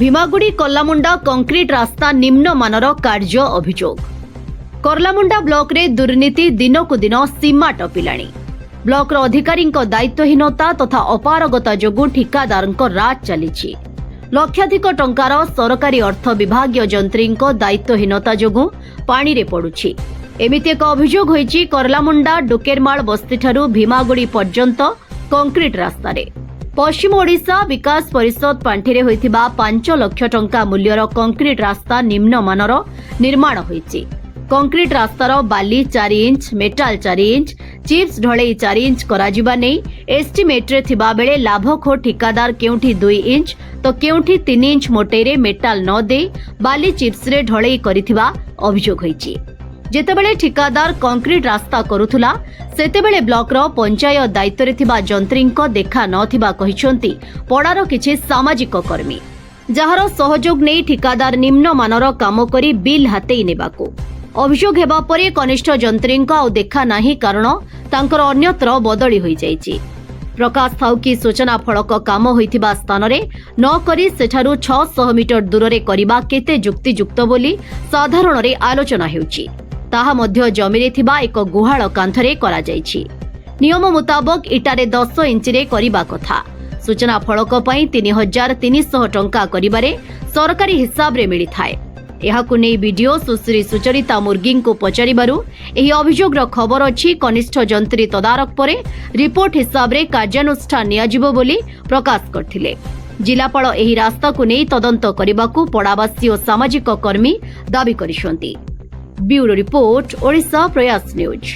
भीमागुड़ी कर्लामुंडा concrete रास्ता निम्नमानर कार्य अभियोग। कर्लामुंडा ब्लॉक रे दुर्नीति दिनकु दिन सीमा टपिलाणी। ब्लॉक अधिकारी दायित्वहीनता तथा अपारगता जोगु ठिकादार राज चली। लक्षाधिक टंकार सरकारी अर्थ विभाग जंत्री दायित्वहीनता जोगु पानी रे पड़ुछि। एमिति एक अभियोग होइछि कर्लामुंडा डुकेरमाल बस्ती ठारू भीमागुड़ी पर्यंत कंक्रीट रास्ता रे। पश्चिम ओडिशा विकास परिषद पांठिरे होइथिबा 5 लाख टंका मूल्यर कंक्रीट रास्ता निम्नमानर निर्माण होइछि। कंक्रीट रास्तार बाली 4 इंच, मेटाल 4 इंच, चिप्स ढळई 4 इंच कराजिबा नै एस्टिमेट रे थिबा बेले लाभखोर ठिकादार केउठी 2 इंच तो केउठी 3 इंच मोटेरे मेटाल न दे बाली चिप्स रे ढळई करिथिबा अभियोग होइछि। जेतेबेले ठिकादार कंक्रीट रास्ता करुथुला सेतेबेले ब्लॉक रो पंचायत दायित्व रे थिबा जंत्रींको देखा नथिबा कहिसंती पड़ार किछि सामाजिक कर्मी, जहार सहयोग नै ठिकादार निम्नमानर काम करी बिल हातेई नेबाको। अभियोग हेबा परे कनिष्ठ जंत्रींको आउ देखा नाही कारण तांकर अन्यत्र बदली होई जाईछि। प्रकाश थाउ कि सूचना फलक काम होइथिबा स्थान रे न करी सेठारु 600 मीटर दूर रे करिबा केते युक्तियुक्त बोली साधारण रे आलोचना हेउछि। ताहा मध्य जमीरे थिबा एक गुहाळ कांथरे करा जाईछि। नियम मुताबक इटारे 10 इंच रे करिबा कथा। सूचना फलक पई 3300 टंका करिबारे सरकारी हिसाब रे मिली थाए। एहाकु नै वीडियो सुश्री सुचरिता मुर्गी को पचारिबारु एही अभियोग रो खबर अछि। कनिष्ठ जंत्री तदारक परे रिपोर्ट हिसाब रे कार्यानुष्ठान नियाजिबो बोली प्रकाश करथिले। जिलापाल एही रास्ता को नै तदंत करिबाकू पड़ावासी और सामाजिक कर्मी दाबी करिसंती। ब्यूरो रिपोर्ट ओडिशा प्रयास न्यूज।